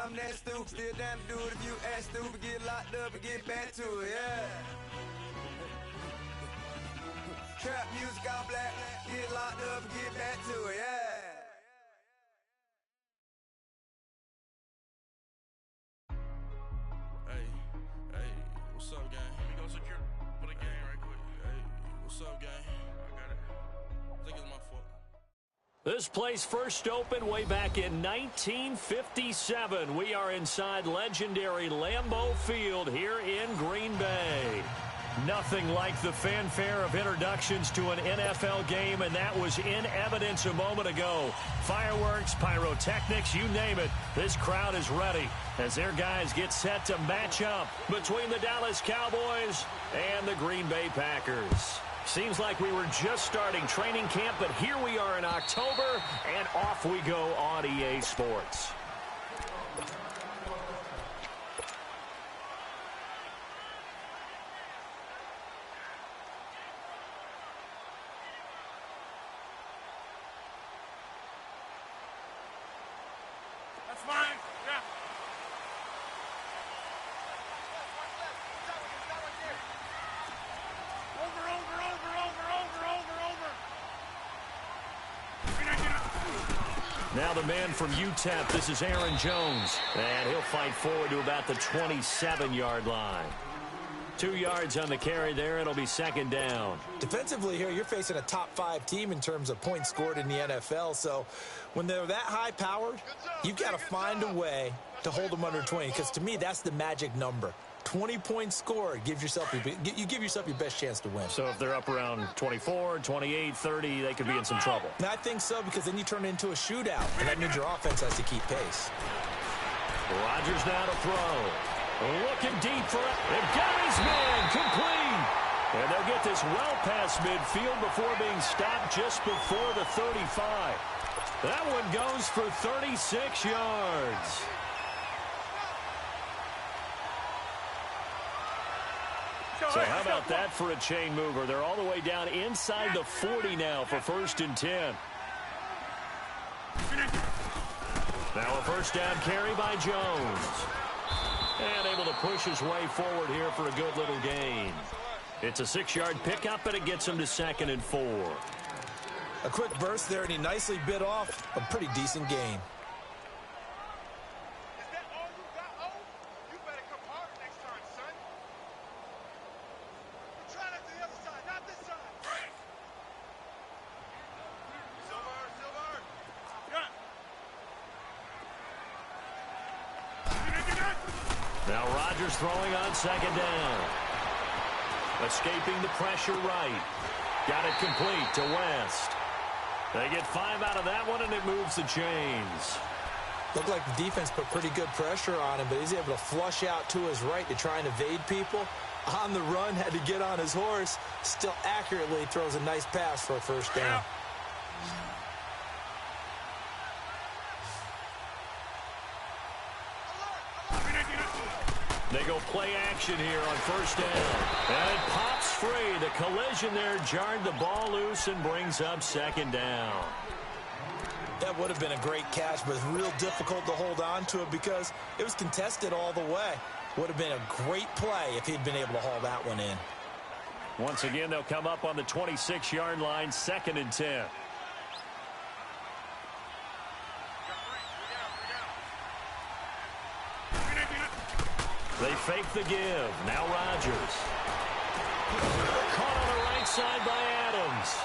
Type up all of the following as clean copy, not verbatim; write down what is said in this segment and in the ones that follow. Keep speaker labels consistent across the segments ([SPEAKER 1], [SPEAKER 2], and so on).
[SPEAKER 1] I'm that stupid, still down to do it if you act stupid. Get locked up and get back to it, yeah. Trap music all black, get locked up and get back to it, yeah.
[SPEAKER 2] Hey, what's up, gang? Let me go secure for the game right quick. Hey, what's up, gang? I got it. I think it's my fault.
[SPEAKER 3] This place first opened way back in 1957. We are inside legendary Lambeau Field here in Green Bay. Nothing like the fanfare of introductions to an NFL game, and that was in evidence a moment ago. Fireworks, pyrotechnics, you name it. This crowd is ready as their guys get set to match up between the Dallas Cowboys and the Green Bay Packers. Seems like we were just starting training camp, but here we are in October, and off we go on EA Sports.
[SPEAKER 2] That's mine. Yeah.
[SPEAKER 3] Now the man from UTEP, this is Aaron Jones, and he'll fight forward to about the 27-yard line. 2 yards on the carry there. It'll be second down.
[SPEAKER 4] Defensively here, you're facing a top-5 team in terms of points scored in the NFL. So when they're that high-powered, you've got to find a way to hold them under 20. Because to me, that's the magic number. 20 points scored, you give yourself your best chance to win.
[SPEAKER 3] So if they're up around 24, 28, 30, they could be in some trouble.
[SPEAKER 4] And I think so, because then you turn it into a shootout, and that means your offense has to keep pace.
[SPEAKER 3] Rodgers now to throw. Looking deep for it. They've got his man complete. And they'll get this well past midfield before being stopped just before the 35. That one goes for 36 yards. So how about that for a chain mover? They're all the way down inside the 40 now for 1st and 10. Now a first down carry by Jones. And able to push his way forward here for a good little gain. It's a 6-yard pickup, and it gets him to 2nd and 4.
[SPEAKER 4] A quick burst there, and he nicely bit off a pretty decent gain.
[SPEAKER 3] Now Rodgers throwing on 2nd down. Escaping the pressure right. Got it complete to West. They get 5 out of that one, and it moves the chains.
[SPEAKER 4] Looked like the defense put pretty good pressure on him, but he's able to flush out to his right to try and evade people. On the run, had to get on his horse. Still accurately throws a nice pass for a first down.
[SPEAKER 3] They go play action here on 1st down. And it pops free. The collision there jarred the ball loose and brings up 2nd down.
[SPEAKER 4] That would have been a great catch, but it's real difficult to hold on to it because it was contested all the way. Would have been a great play if he'd been able to haul that one in.
[SPEAKER 3] Once again, they'll come up on the 26-yard line, 2nd and 10. They fake the give. Now Rodgers. Caught on the right side by Adams.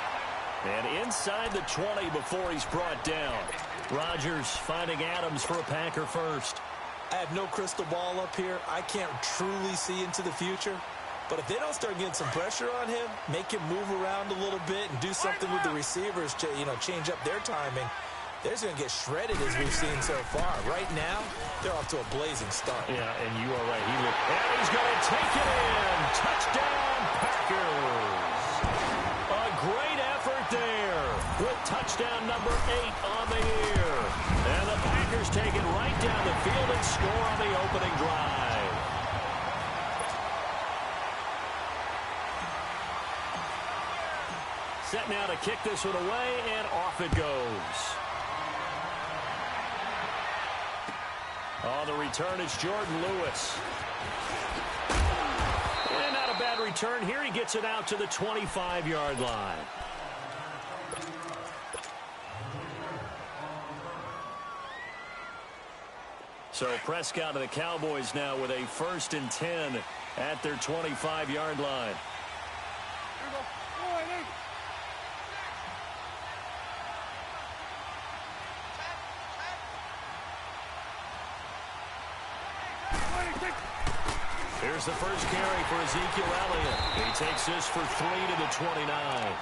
[SPEAKER 3] And inside the 20 before he's brought down. Rodgers finding Adams for a Packer first.
[SPEAKER 4] I have no crystal ball up here. I can't truly see into the future. But if they don't start getting some pressure on him, make him move around a little bit and do something with the receivers to, change up their timing, they're just going to get shredded as we've seen so far. Right now, they're off to a blazing start.
[SPEAKER 3] Yeah, and you are right. And he's going to take it in. Touchdown, Packers. A great effort there with touchdown number 8 on the year. And the Packers take it right down the field and score on the opening drive. Set now to kick this one away, and off it goes. On the return, it's Jordan Lewis. And not a bad return here. He gets it out to the 25-yard line. So Prescott and the Cowboys now with a 1st and 10 at their 25-yard line. Here's the first carry for Ezekiel Elliott. He takes this for 3 to the 29.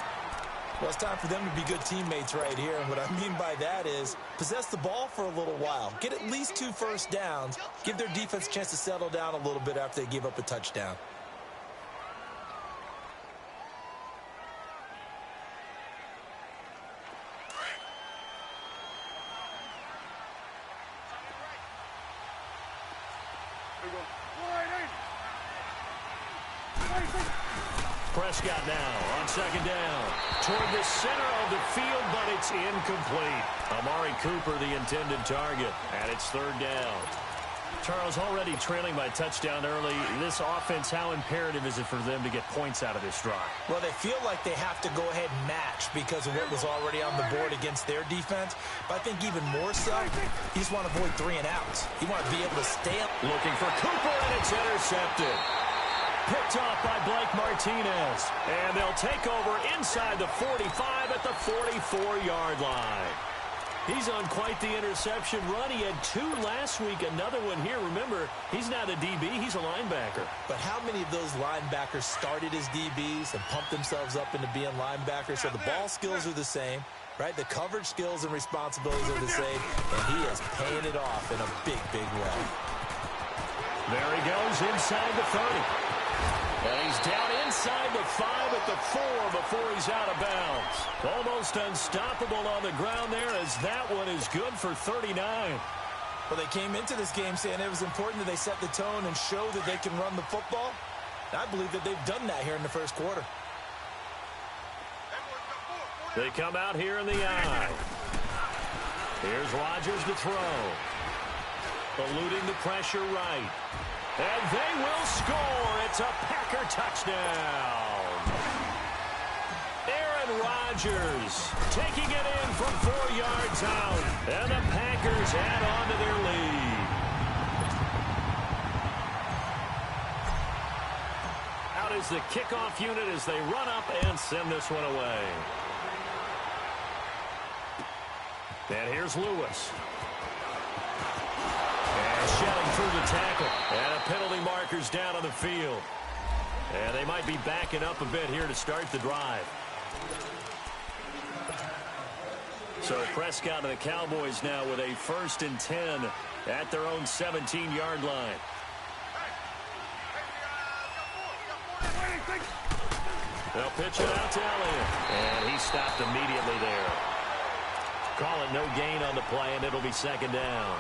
[SPEAKER 4] Well, it's time for them to be good teammates right here. And what I mean by that is possess the ball for a little while. Get at least 2 first downs. Give their defense a chance to settle down a little bit after they give up a touchdown.
[SPEAKER 3] Prescott now on 2nd down. Toward the center of the field, but it's incomplete. Amari Cooper, the intended target, and it's 3rd down. Charles, already trailing by a touchdown early. This offense, how imperative is it for them to get points out of this drive?
[SPEAKER 4] Well, they feel like they have to go ahead and match because of what was already on the board against their defense. But I think even more so, you just want to avoid 3 and outs. You want to be able to stay up.
[SPEAKER 3] Looking for Cooper, and it's intercepted. Picked off by Blake Martinez. And they'll take over inside the 45 at the 44-yard line. He's on quite the interception run. He had 2 last week, another one here. Remember, he's not a DB, he's a linebacker.
[SPEAKER 4] But how many of those linebackers started as DBs and pumped themselves up into being linebackers? So the ball skills are the same, right? The coverage skills and responsibilities are the same, and he is paying it off in a big, big way.
[SPEAKER 3] There he goes inside the 30. And he's down inside the 5 at the 4 before he's out of bounds. Almost unstoppable on the ground there as that one is good for 39.
[SPEAKER 4] Well, they came into this game saying it was important that they set the tone and show that they can run the football. And I believe that they've done that here in the first quarter.
[SPEAKER 3] They come out here in the eye. Here's Rodgers to throw. Eluding the pressure right. And they will score. It's a Packer touchdown. Aaron Rodgers taking it in from 4 yards out. And the Packers add on to their lead. Out is the kickoff unit as they run up and send this one away. And here's Lewis. And shedding through the tackle. And a penalty marker's down on the field. And they might be backing up a bit here to start the drive. So Prescott and the Cowboys now with a 1st and 10 at their own 17-yard line. They'll pitch it out to Elliott. And he stopped immediately there. Call it no gain on the play, and it'll be 2nd down.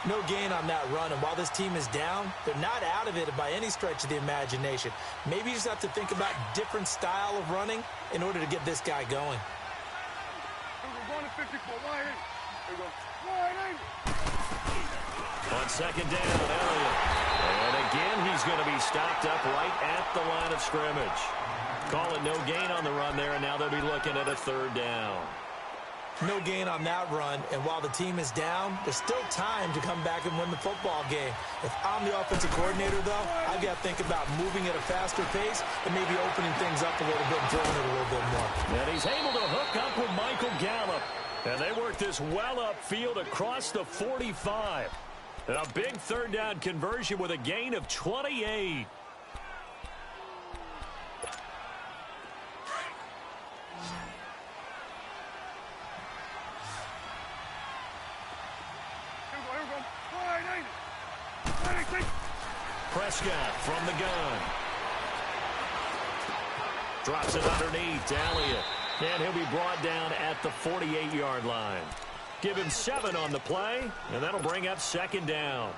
[SPEAKER 4] No gain on that run, and while this team is down, they're not out of it by any stretch of the imagination. Maybe you just have to think about different style of running in order to get this guy going.
[SPEAKER 3] On 2nd down, Elliott. And again, he's going to be stopped up right at the line of scrimmage. Call it no gain on the run there, and now they'll be looking at a 3rd down.
[SPEAKER 4] No gain on that run, and while the team is down, there's still time to come back and win the football game. If I'm the offensive coordinator, though, I've got to think about moving at a faster pace and maybe opening things up a little bit and throwing it a little bit more.
[SPEAKER 3] And he's able to hook up with Michael Gallup. And they work this well upfield across the 45. And a big 3rd down conversion with a gain of 28. Prescott from the gun. Drops it underneath to Elliott. And he'll be brought down at the 48-yard line. Give him 7 on the play, and that'll bring up 2nd down.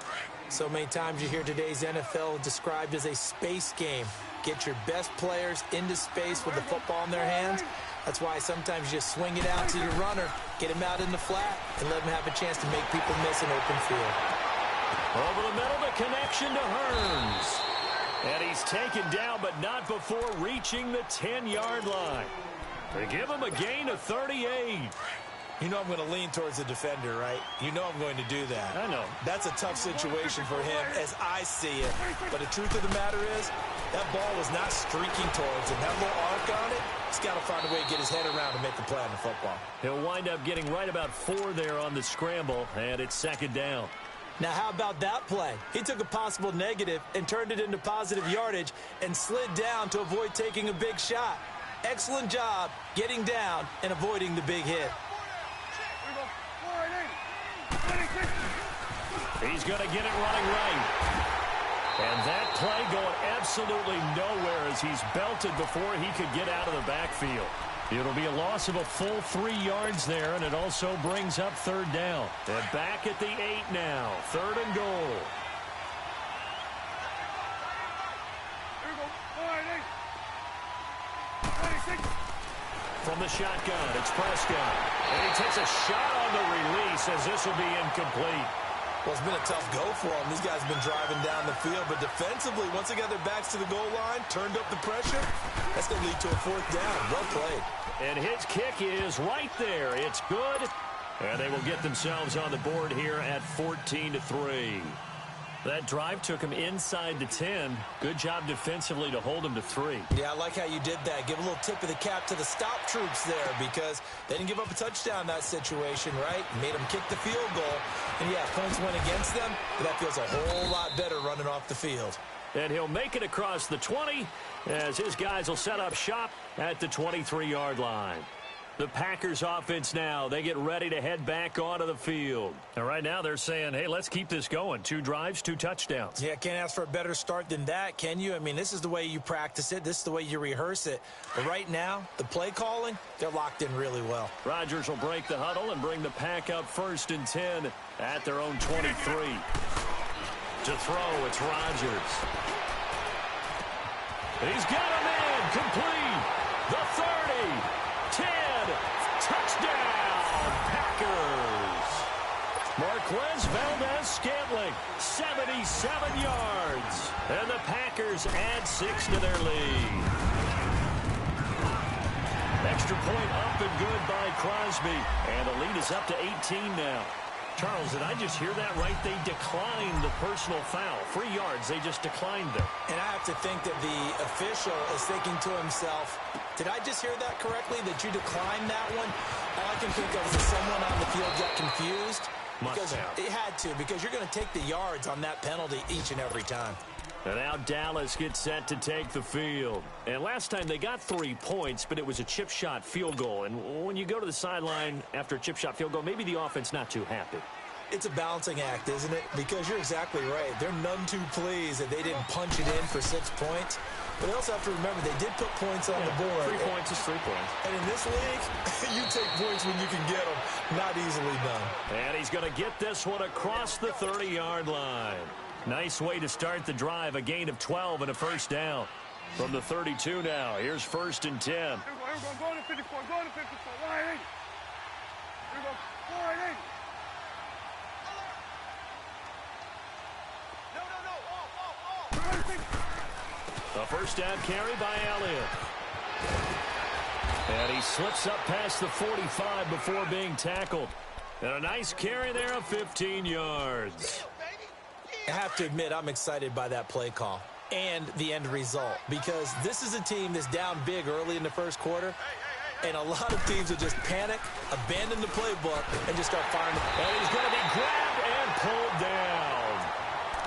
[SPEAKER 4] So many times you hear today's NFL described as a space game. Get your best players into space with the football in their hands. That's why sometimes you just swing it out to your runner, get him out in the flat, and let him have a chance to make people miss an open field.
[SPEAKER 3] Over the middle, the connection to Hearns. And he's taken down, but not before reaching the 10-yard line. They give him a gain of 38.
[SPEAKER 4] You know I'm going to lean towards the defender, right? You know I'm going to do that.
[SPEAKER 3] I know.
[SPEAKER 4] That's a tough situation for him as I see it. But the truth of the matter is, that ball was not streaking towards him. That little arc on it, he's got to find a way to get his head around and make the play on the football.
[SPEAKER 3] He'll wind up getting right about 4 there on the scramble, and it's second down.
[SPEAKER 4] Now, how about that play? He took a possible negative and turned it into positive yardage and slid down to avoid taking a big shot. Excellent job getting down and avoiding the big hit.
[SPEAKER 3] He's going to get it running right. And that play going absolutely nowhere as he's belted before he could get out of the backfield. It'll be a loss of a full 3 yards there, and it also brings up third down. And back at the 8 now, 3rd and goal. From the shotgun, it's Prescott. And he takes a shot on the release as this will be incomplete.
[SPEAKER 4] Well, it's been a tough go for them. These guys have been driving down the field, but defensively, once they got their backs to the goal line, turned up the pressure, that's going to lead to a 4th down. Well played.
[SPEAKER 3] And his kick is right there. It's good. And they will get themselves on the board here at 14-3. That drive took him inside the 10. Good job defensively to hold him to 3.
[SPEAKER 4] Yeah, I like how you did that. Give a little tip of the cap to the stop troops there because they didn't give up a touchdown in that situation, right? Made them kick the field goal. And, yeah, points went against them, but that feels a whole lot better running off the field.
[SPEAKER 3] And he'll make it across the 20 as his guys will set up shop at the 23-yard line. The Packers offense now, they get ready to head back onto the field. And right now they're saying, hey, let's keep this going. 2 drives, 2 touchdowns.
[SPEAKER 4] Yeah, can't ask for a better start than that, can you? I mean, this is the way you practice it. This is the way you rehearse it. But right now, the play calling, they're locked in really well.
[SPEAKER 3] Rodgers will break the huddle and bring the pack up 1st and 10 at their own 23. To throw, it's Rodgers. He's got him in, complete. The 30. 10, touchdown, Packers. Marquez Valdez-Scantling, 77 yards. And the Packers add 6 to their lead. Extra point up and good by Crosby. And the lead is up to 18 now. Charles, did I just hear that right? They declined the personal foul. 3 yards, they just declined them.
[SPEAKER 4] And I have to think that the official is thinking to himself, did I just hear that correctly, that you declined that one? All I can think of is that someone on the field got confused. Because it had to, because you're going to take the yards on that penalty each and every time.
[SPEAKER 3] And now Dallas gets set to take the field. And last time they got 3 points, but it was a chip shot field goal. And when you go to the sideline after a chip shot field goal, maybe the offense not too happy.
[SPEAKER 4] It's a balancing act, isn't it? Because you're exactly right. They're none too pleased that they didn't punch it in for 6 points. But they also have to remember they did put points on the board.
[SPEAKER 3] 3 points is 3 points.
[SPEAKER 4] And in this league, you take points when you can get them. Not easily done.
[SPEAKER 3] And he's going to get this one across the 30-yard line. Nice way to start the drive. A gain of 12 and a 1st down. From the 32 now. Here's 1st and 10.
[SPEAKER 1] Here we go. Go to 54. Go to 54. Line 8. Here we go. Line 8.
[SPEAKER 3] A 1st down carry by Elliott. And he slips up past the 45 before being tackled. And a nice carry there of 15 yards.
[SPEAKER 4] I have to admit, I'm excited by that play call and the end result because this is a team that's down big early in the 1st quarter, and a lot of teams will just panic, abandon the playbook, and just start firing.
[SPEAKER 3] And he's going to be grabbed and pulled down.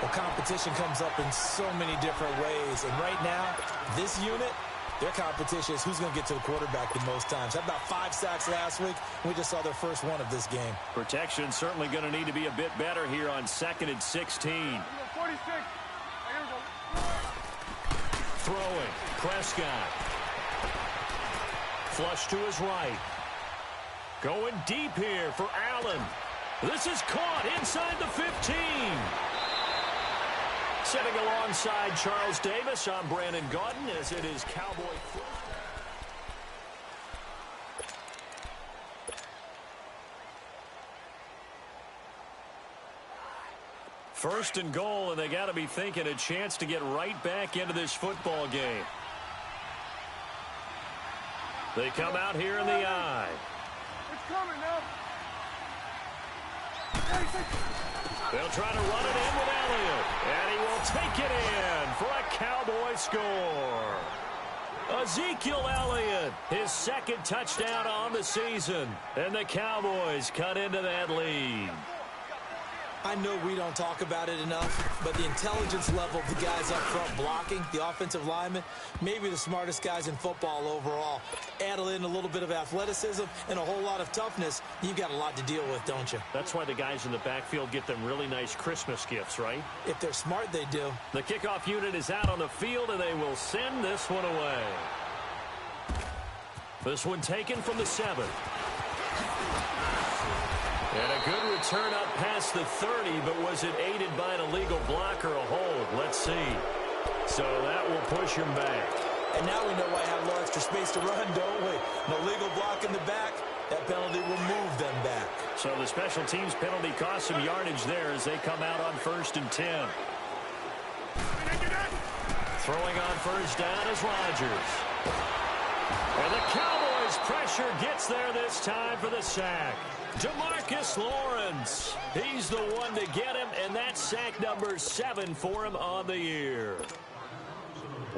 [SPEAKER 4] Well, competition comes up in so many different ways, and right now, this unit, their competition is who's going to get to the quarterback the most times. How about 5 sacks last week? We just saw their first one of this game.
[SPEAKER 3] Protection certainly going to need to be a bit better here on 2nd and 16.
[SPEAKER 1] 46.
[SPEAKER 3] Throwing, Prescott. Flush to his right. Going deep here for Allen. This is caught inside the 15. Sitting alongside Charles Davis, I'm Brandon Gaudin as it is Cowboy football. First and goal, and they got to be thinking a chance to get right back into this football game. They come out here in the I.
[SPEAKER 1] It's coming now.
[SPEAKER 3] They'll try to run it in with Elliott, and he will take it in for a Cowboy score. Ezekiel Elliott, his second touchdown on the season, and the Cowboys cut into that lead.
[SPEAKER 4] I know we don't talk about it enough, but the intelligence level of the guys up front blocking, the offensive linemen, maybe the smartest guys in football overall. Add in a little bit of athleticism and a whole lot of toughness, you've got a lot to deal with, don't you?
[SPEAKER 3] That's why the guys in the backfield get them really nice Christmas gifts, right?
[SPEAKER 4] If they're smart, they do.
[SPEAKER 3] The kickoff unit is out on the field, and they will send this one away. This one taken from the 7. And a good return up past the 30, but was it aided by an illegal block or a hold? Let's see. So that will push him back.
[SPEAKER 4] And now we know why I have a little extra space to run, don't we? An illegal block in the back, that penalty will move them back.
[SPEAKER 3] So the special teams penalty cost some yardage there as they come out on 1st and 10. Throwing on first down is Rodgers. And the Cowboys' pressure gets there this time for the sack. DeMarcus Lawrence, he's the one to get him, and that's sack number 7 for him on the year.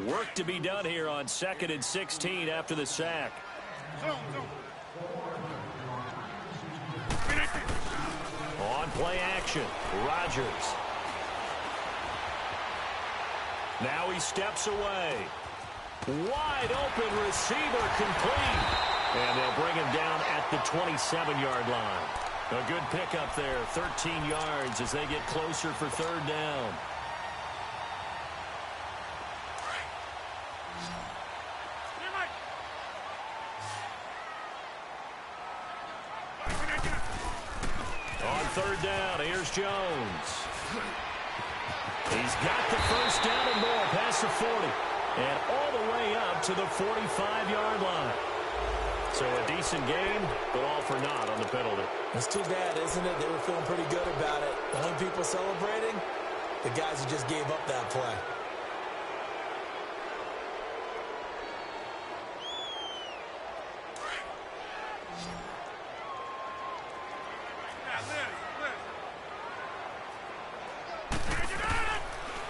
[SPEAKER 3] Work to be done here on 2nd and 16 after the sack. On play action, Rodgers. Now he steps away. Wide open receiver complete. And they'll bring him down at the 27-yard line. A good pickup there, 13 yards as they get closer for 3rd down. On 3rd down, here's Jones. He's got the first down and more past the 40. And all the way up to the 45-yard line. So a decent game, but all for naught on the penalty.
[SPEAKER 4] It's too bad, isn't it? They were feeling pretty good about it. The only people celebrating, the guys who just gave up that play.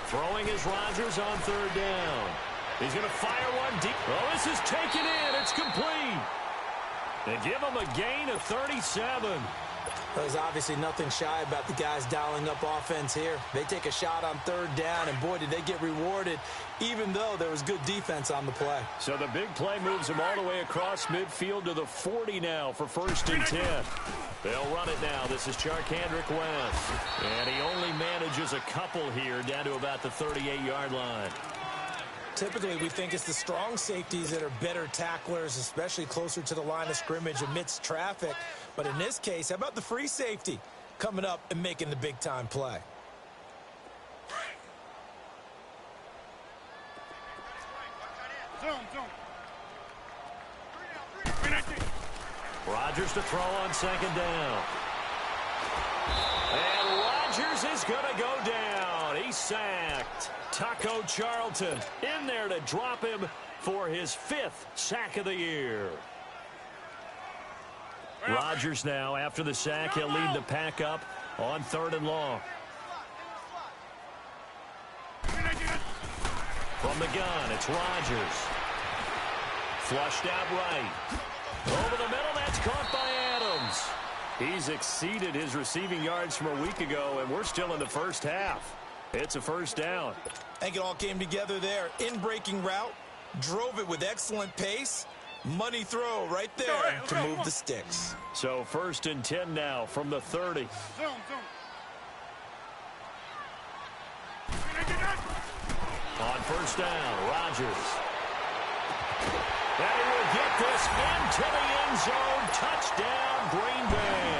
[SPEAKER 3] Throwing is Rodgers on 3rd down. He's going to fire one deep. Oh, this is taken in. It's complete. They give him a gain of 37.
[SPEAKER 4] There's obviously nothing shy about the guys dialing up offense here. They take a shot on 3rd down, and boy, did they get rewarded, even though there was good defense on the play.
[SPEAKER 3] So the big play moves them all the way across midfield to the 40 now for 1st and 10. They'll run it now. This is Charkandrick West. And he only manages a couple here down to about the 38-yard line.
[SPEAKER 4] Typically, we think it's the strong safeties that are better tacklers, especially closer to the line of scrimmage amidst traffic. But in this case, how about the free safety coming up and making the big-time play?
[SPEAKER 3] Rodgers to throw on 2nd down. And Rodgers is going to go down. He's sacked. Taco Charlton in there to drop him for his 5th sack of the year. Rodgers now, after the sack, he'll lead the pack up on 3rd and long. From the gun, it's Rodgers. Flushed out right. Over the middle, that's caught by Adams. He's exceeded his receiving yards from a week ago, and we're still in the first half. It's a 1st down.
[SPEAKER 4] I think it all came together there. In-breaking route, drove it with excellent pace. Money throw right there to move the sticks.
[SPEAKER 3] So 1st and 10 now from the 30. On 1st down, Rodgers. And he will get this into the end zone. Touchdown, Green Bay.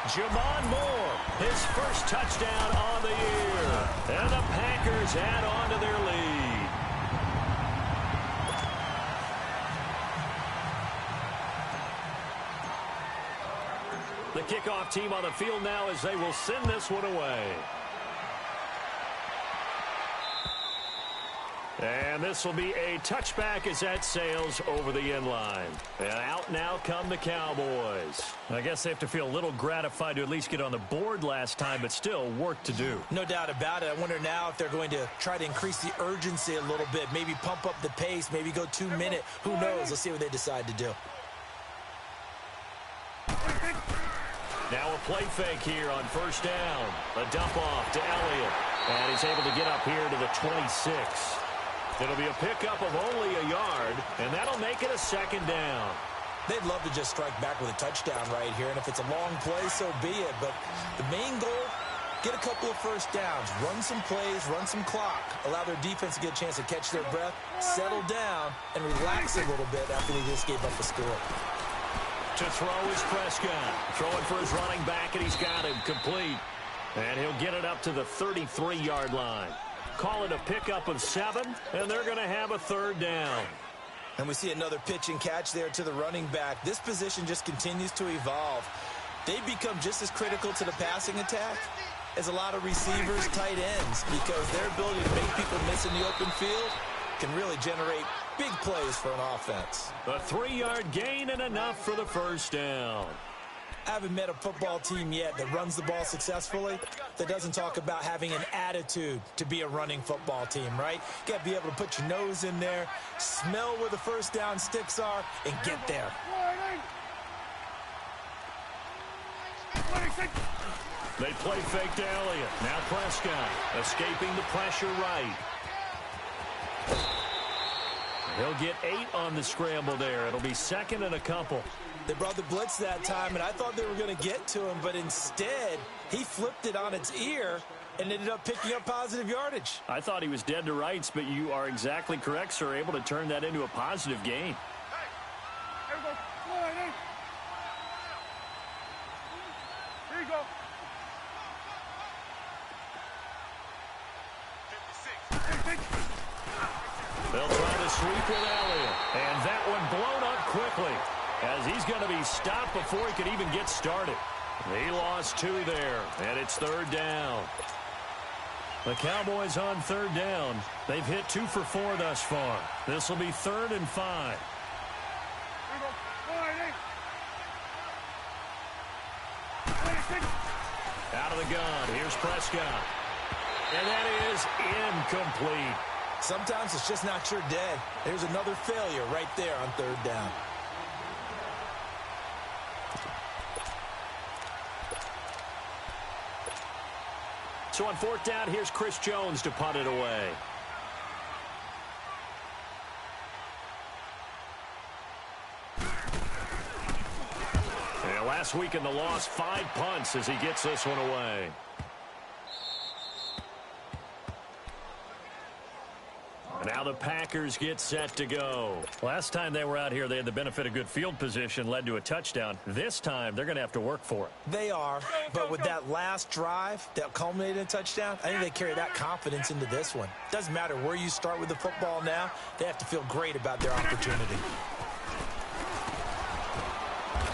[SPEAKER 3] Jamon Moore, his 1st touchdown on the year. And the Packers add on to their lead. The kickoff kickoff team on the field now as they will send this one away. And this will be a touchback as that sails over the end line. And out now come the Cowboys. I guess they have to feel a little gratified to at least get on the board last time, but still work to do.
[SPEAKER 4] No doubt about it. I wonder now if they're going to try to increase the urgency a little bit, maybe pump up the pace, maybe go 2 minute. Who knows? Let's see what they decide to do.
[SPEAKER 3] Now a play fake here on first down. A dump off to Elliott. And he's able to get up here to the 26. It'll be a pickup of only a yard, and that'll make it a second down.
[SPEAKER 4] They'd love to just strike back with a touchdown right here, and if it's a long play, so be it. But the main goal, get a couple of first downs, run some plays, run some clock, allow their defense to get a chance to catch their breath, settle down, and relax a little bit after they just gave up a score.
[SPEAKER 3] To throw is Prescott. Throwing for his running back, and he's got him complete. And he'll get it up to the 33-yard line. Call it a pickup of 7, and they're going to have a third down.
[SPEAKER 4] And we see another pitch and catch there to the running back. This position just continues to evolve. They become just as critical to the passing attack as a lot of receivers, tight ends, because their ability to make people miss in the open field can really generate big plays for an offense.
[SPEAKER 3] A 3-yard gain and enough for the first down.
[SPEAKER 4] I haven't met a football team yet that runs the ball successfully that doesn't talk about having an attitude to be a running football team, right? You got to be able to put your nose in there, smell where the first down sticks are, and get there.
[SPEAKER 3] They play fake to Elliott. Now Prescott escaping the pressure right. He'll get 8 on the scramble there. It'll be second and a couple.
[SPEAKER 4] They brought the blitz that time, and I thought they were going to get to him, but instead, he flipped it on its ear and ended up picking up positive yardage.
[SPEAKER 3] I thought he was dead to rights, but you are exactly correct, sir. Able to turn that into a positive gain.
[SPEAKER 1] Here you go. 56.
[SPEAKER 3] They'll try to sweep with Elliott, and that one blown up quickly, as he's going to be stopped before he could even get started. He lost 2 there, and it's third down. The Cowboys on third down. They've hit 2 for 4 thus far. This will be 3rd and 5. Out of the gun, here's Prescott. And that is incomplete.
[SPEAKER 4] Sometimes it's just not your day. There's another failure right there on third down.
[SPEAKER 3] So on fourth down, here's Chris Jones to punt it away. Yeah, last week in the loss, 5 punts as he gets this one away. Now the Packers get set to go. Last time they were out here, they had the benefit of good field position, led to a touchdown. This time, they're going to have to work for it.
[SPEAKER 4] They are, but with that last drive that culminated in a touchdown, I think they carry that confidence into this one. Doesn't matter where you start with the football now, they have to feel great about their opportunity.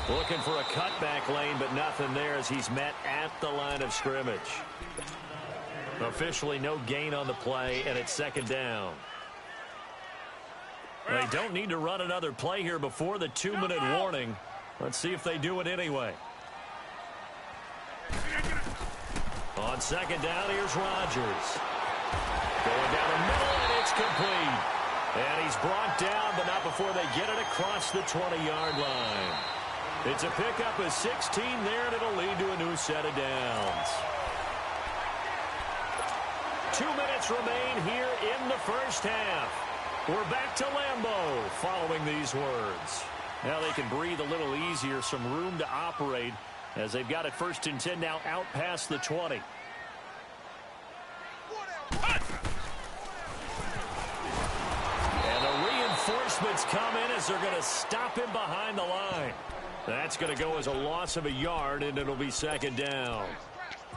[SPEAKER 3] Looking for a cutback lane, but nothing there as he's met at the line of scrimmage. Officially no gain on the play, and it's second down. They don't need to run another play here before the 2-minute warning. Let's see if they do it anyway. On second down, here's Rodgers. Going down the middle, and it's complete. And he's brought down, but not before they get it across the 20-yard line. It's a pickup of 16 there, and it'll lead to a new set of downs. 2 minutes remain here in the first half. We're back to Lambeau following these words. Now they can breathe a little easier, some room to operate as they've got it 1st and 10 now out past the 20. And the reinforcements come in as they're going to stop him behind the line. That's going to go as a loss of a yard, and it'll be second down.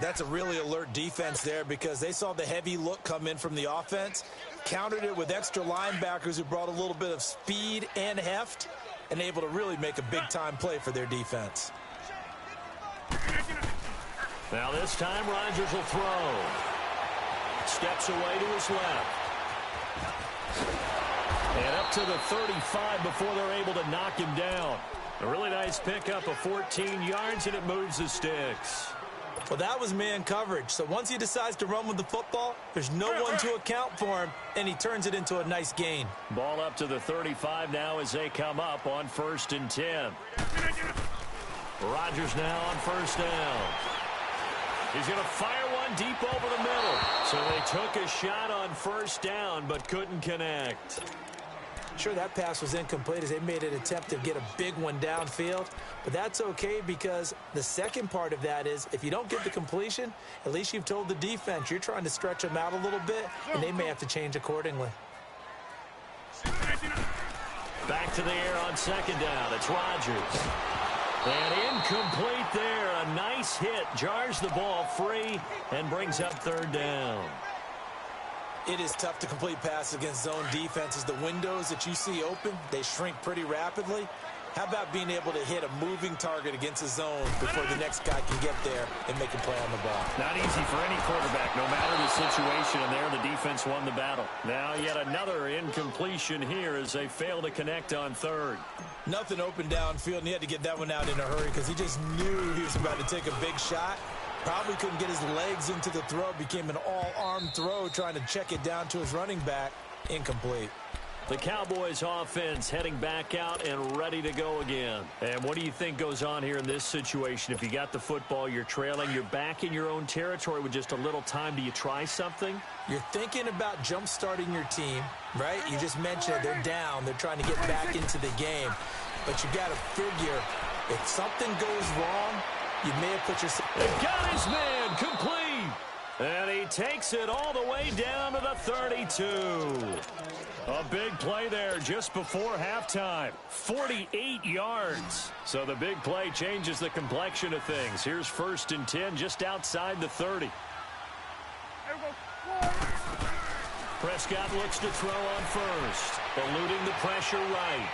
[SPEAKER 4] That's a really alert defense there because they saw the heavy look come in from the offense, countered it with extra linebackers who brought a little bit of speed and heft, and able to really make a big-time play for their defense.
[SPEAKER 3] Now this time Rodgers will throw. Steps away to his left. And up to the 35 before they're able to knock him down. A really nice pickup of 14 yards, and it moves the sticks.
[SPEAKER 4] Well, that was man coverage. So once he decides to run with the football, there's no one to account for him, and he turns it into a nice gain.
[SPEAKER 3] Ball up to the 35 now as they come up on 1st and 10. Rodgers now on 1st down. He's going to fire one deep over the middle. So they took a shot on 1st down but couldn't connect.
[SPEAKER 4] Sure, that pass was incomplete as they made an attempt to get a big one downfield. But that's okay because the second part of that is if you don't get the completion, at least you've told the defense you're trying to stretch them out a little bit, and they may have to change accordingly.
[SPEAKER 3] Back to the air on 2nd down. It's Rodgers. And incomplete there. A nice hit. Jars the ball free and brings up 3rd down.
[SPEAKER 4] It is tough to complete passes against zone defenses. The windows that you see open, they shrink pretty rapidly. How about being able to hit a moving target against a zone before the next guy can get there and make a play on the ball?
[SPEAKER 3] Not easy for any quarterback, no matter the situation, and there the defense won the battle. Now yet another incompletion here as they fail to connect on 3rd.
[SPEAKER 4] Nothing open downfield, and he had to get that one out in a hurry because he just knew he was about to take a big shot. Probably couldn't get his legs into the throw. Became an all-arm throw trying to check it down to his running back. Incomplete.
[SPEAKER 3] The Cowboys offense heading back out and ready to go again. And what do you think goes on here in this situation? If you got the football, you're trailing, you're back in your own territory with just a little time. Do you try something?
[SPEAKER 4] You're thinking about jump-starting your team, right? You just mentioned it. They're down. They're trying to get back into the game. But you got to figure if something goes wrong, you may have put yourself...
[SPEAKER 3] They got his man complete. And he takes it all the way down to the 32. A big play there just before halftime. 48 yards. So the big play changes the complexion of things. Here's 1st and 10 just outside the 30. Prescott looks to throw on 1st. Eluding the pressure right.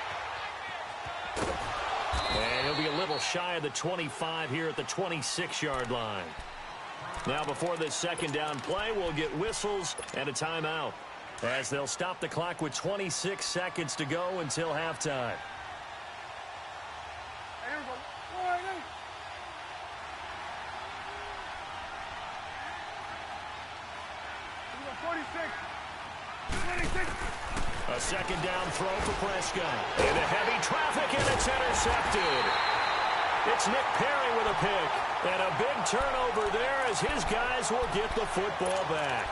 [SPEAKER 3] And he'll be a little shy of the 25 here at the 26-yard line. Now before this 2nd down play, we'll get whistles and a timeout as they'll stop the clock with 26 seconds to go until halftime. A 2nd down throw for Prescott. Into heavy traffic, and it's intercepted. It's Nick Perry with a pick. And a big turnover there as his guys will get the football back.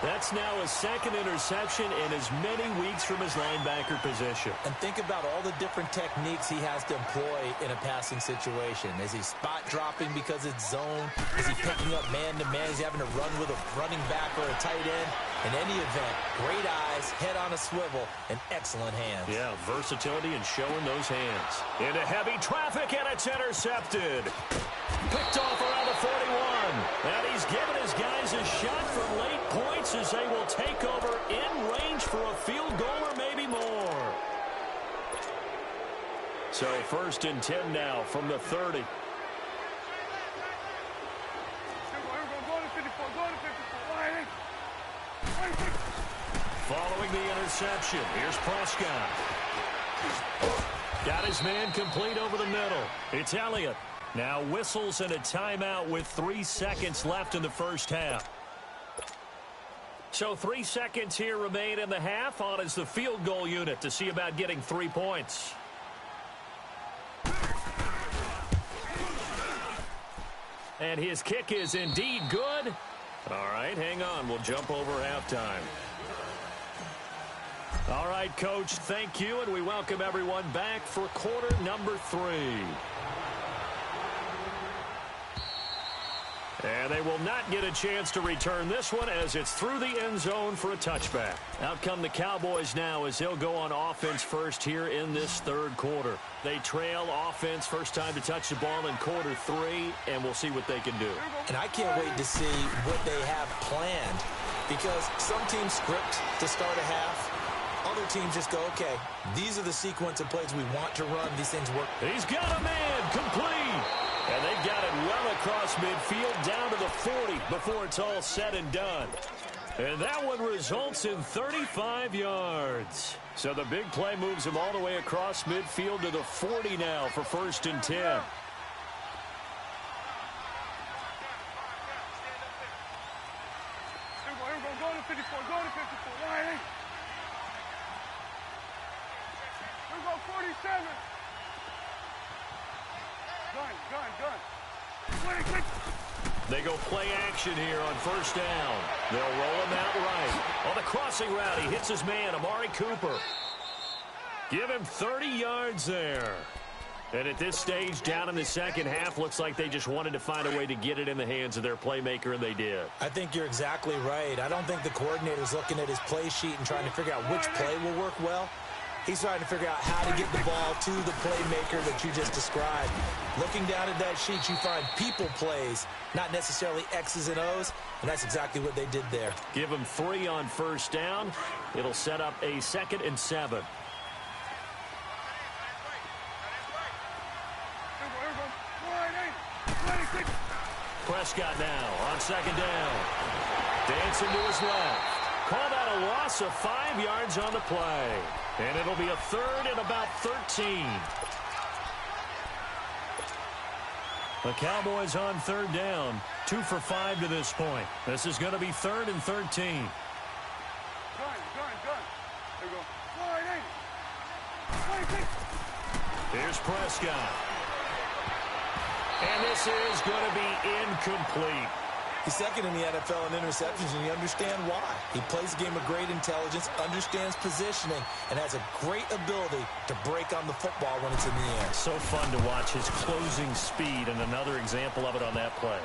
[SPEAKER 3] That's now his 2nd interception in as many weeks from his linebacker position.
[SPEAKER 4] And think about all the different techniques he has to employ in a passing situation. Is he spot dropping because it's zone? Is he picking up man-to-man? Is he having to run with a running back or a tight end? In any event, great eyes, head on a swivel, and excellent hands.
[SPEAKER 3] Yeah, versatility and showing those hands. Into heavy traffic, and it's intercepted. Picked off around the 41. And he's given his guys a shot from late points as they will take over in range for a field goal or maybe more. So 1st and 10 now from the 30. Following the interception, here's Prescott. Got his man complete over the middle. It's Elliott. Now whistles and a timeout with 3 seconds left in the 1st half. So 3 seconds here remain in the half. On is the field goal unit to see about getting 3 points. And his kick is indeed good. All right, hang on. We'll jump over halftime. All right, Coach, thank you, and we welcome everyone back for quarter number 3. And they will not get a chance to return this one as it's through the end zone for a touchback. Out come the Cowboys now as they'll go on offense first here in this 3rd quarter. They trail offense, first time to touch the ball in quarter 3, and we'll see what they can do.
[SPEAKER 4] And I can't wait to see what they have planned because some teams script to start a half. Other teams just go, okay, these are the sequence of plays we want to run. These things work.
[SPEAKER 3] He's got a man complete. And they've got it well across midfield down to the 40 before it's all said and done. And that one results in 35 yards. So the big play moves him all the way across midfield to the 40 now for 1st and 10.
[SPEAKER 1] Go to 54, go to 54, line 8. Here we go, 47. Gun. 26.
[SPEAKER 3] They go play action here on 1st down. They'll roll him out right. On the crossing route, he hits his man, Amari Cooper. Give him 30 yards there. And at this stage, down in the second half, looks like they just wanted to find a way to get it in the hands of their playmaker, and they did.
[SPEAKER 4] I think you're exactly right. I don't think the coordinator's looking at his play sheet and trying to figure out which play will work well. He's trying to figure out how to get the ball to the playmaker that you just described. Looking down at that sheet, you find people plays, not necessarily X's and O's, and that's exactly what they did there.
[SPEAKER 3] Give him 3 on 1st down. It'll set up a 2nd and 7. Prescott now on 2nd down. Dancing to his left. Call that a loss of 5 yards on the play. And it'll be a 3rd and about 13. The Cowboys on 3rd down. 2 for 5 to this point. This is going to be 3rd and 13.
[SPEAKER 1] Gun. There we go. Line 8. 26.
[SPEAKER 3] Here's Prescott. And this is going to be incomplete.
[SPEAKER 4] He's 2nd in the NFL in interceptions, and you understand why. He plays a game of great intelligence, understands positioning, and has a great ability to break on the football when it's in the air.
[SPEAKER 3] So fun to watch his closing speed, and another example of it on that play.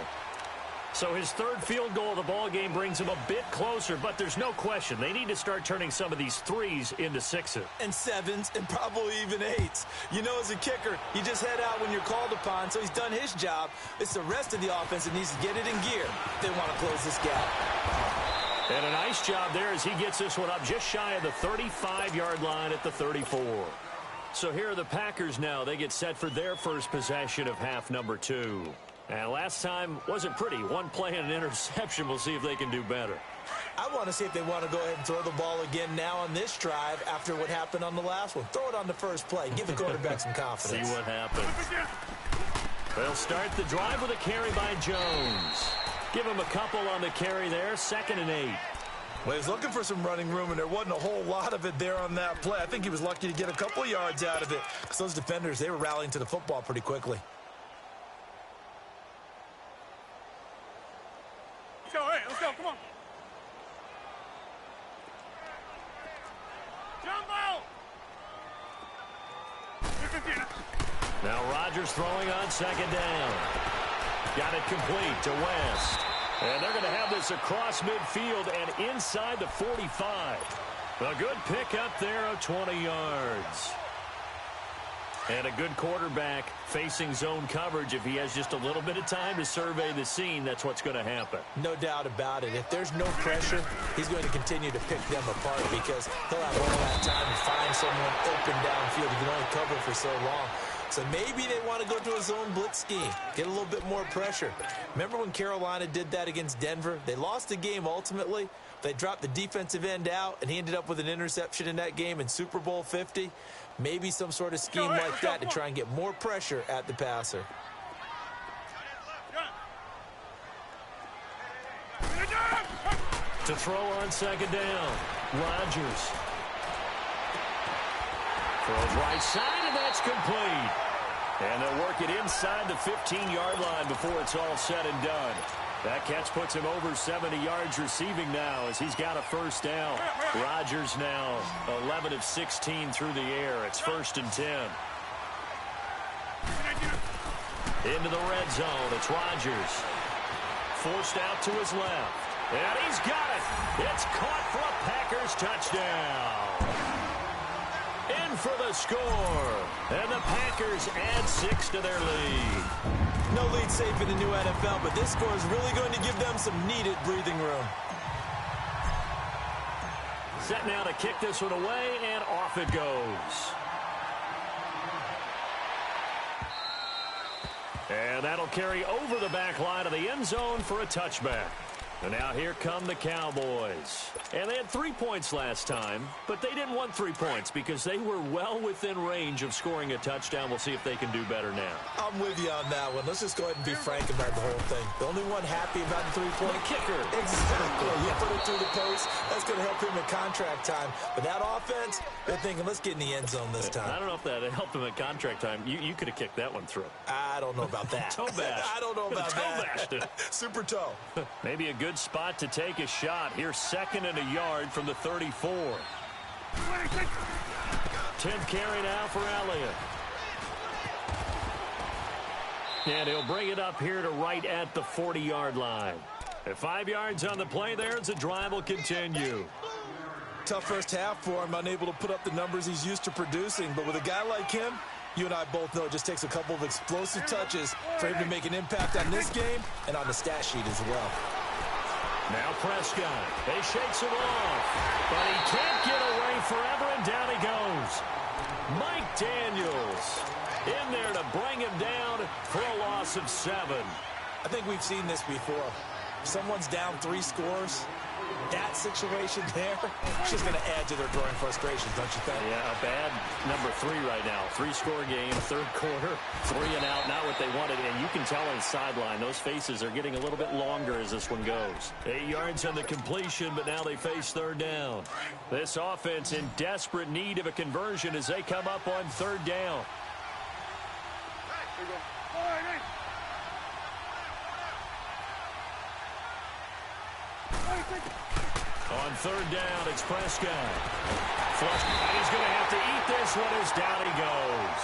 [SPEAKER 3] So his 3rd field goal of the ball game brings him a bit closer, but there's no question they need to start turning some of these 3s into 6s.
[SPEAKER 4] And 7s, and probably even 8s. You know, as a kicker, you just head out when you're called upon, so he's done his job. It's the rest of the offense that needs to get it in gear if they want to close this gap.
[SPEAKER 3] And a nice job there as he gets this one up just shy of the 35-yard line at the 34. So here are the Packers now. They get set for their first possession of half number 2. And last time wasn't pretty. 1 play and an interception. We'll see if they can do better.
[SPEAKER 4] I want to see if they want to go ahead and throw the ball again now on this drive after what happened on the last one. Throw it on the first play. Give the quarterback some confidence.
[SPEAKER 3] See what happens. They'll start the drive with a carry by Jones. Give him a couple on the carry there. 2nd and 8.
[SPEAKER 4] Well, he was looking for some running room, and there wasn't a whole lot of it there on that play. I think he was lucky to get a couple yards out of it because those defenders, they were rallying to the football pretty quickly.
[SPEAKER 1] Let's go, come on. Jump out!
[SPEAKER 3] Now Rodgers throwing on 2nd down. Got it complete to West. And they're going to have this across midfield and inside the 45. A good pickup there of 20 yards. And a good quarterback facing zone coverage. If he has just a little bit of time to survey the scene, that's what's going to happen.
[SPEAKER 4] No doubt about it. If there's no pressure, he's going to continue to pick them apart because he'll have all that time to find someone open downfield. He can only cover for so long. So maybe they want to go to a zone blitz scheme, get a little bit more pressure. Remember when Carolina did that against Denver? They lost the game ultimately. They dropped the defensive end out, and he ended up with an interception in that game in Super Bowl 50. Maybe some sort of scheme like that to try and get more pressure at the passer.
[SPEAKER 3] To throw on 2nd down, Rodgers. Throws right side, and that's complete. And they'll work it inside the 15-yard line before it's all said and done. That catch puts him over 70 yards receiving now as he's got a 1st down. Rodgers now 11 of 16 through the air. It's 1st and 10. Into the red zone. It's Rodgers. Forced out to his left. And he's got it. It's caught for a Packers touchdown. In for the score. And the Packers add 6 to their lead.
[SPEAKER 4] No lead safe in the new NFL, but this score is really going to give them some needed breathing room.
[SPEAKER 3] Set now to kick this one away, and off it goes. And that'll carry over the back line of the end zone for a touchback. And now here come the Cowboys. And they had 3 points last time, but they didn't want 3 points because they were well within range of scoring a touchdown. We'll see if they can do better now.
[SPEAKER 4] I'm with you on that one. Let's just go ahead and be frank about the whole thing. The only one happy about the three-point
[SPEAKER 3] kicker.
[SPEAKER 4] Exactly. You put it through the post. That's going to help him in contract time. But that offense, they're thinking, let's get in the end zone this time.
[SPEAKER 3] I don't know if that helped him in contract time. You could have kicked that one through.
[SPEAKER 4] I don't know about that.
[SPEAKER 3] Toe bash.
[SPEAKER 4] I don't know about that.
[SPEAKER 3] Toe bashed it.
[SPEAKER 4] Super toe.
[SPEAKER 3] Maybe a good spot to take a shot. Here's 2nd and a yard from the 34. 10th carry now for Elliott. And he'll bring it up here to right at the 40-yard line. At 5 yards on the play there, the drive will continue.
[SPEAKER 4] Tough first half for him, unable to put up the numbers he's used to producing. But with a guy like him, you and I both know it just takes a couple of explosive touches for him to make an impact on this game and on the stat sheet as well.
[SPEAKER 3] Now Prescott. They shakes him off, but he can't get away forever, and down he goes. Mike Daniels in there to bring him down for a loss of 7.
[SPEAKER 4] I think we've seen this before. If someone's down 3 scores, that situation there, it's just going to add to their growing frustrations, don't you think?
[SPEAKER 3] Yeah, a bad number 3 right now. 3-score game, 3rd quarter, 3 and out, not what they wanted. And you can tell on the sideline, those faces are getting a little bit longer as this one goes. 8 yards on the completion, but now they face 3rd down. This offense in desperate need of a conversion as they come up on 3rd down. On 3rd down, it's Prescott. Flush, and he's going to have to eat this one as down he goes.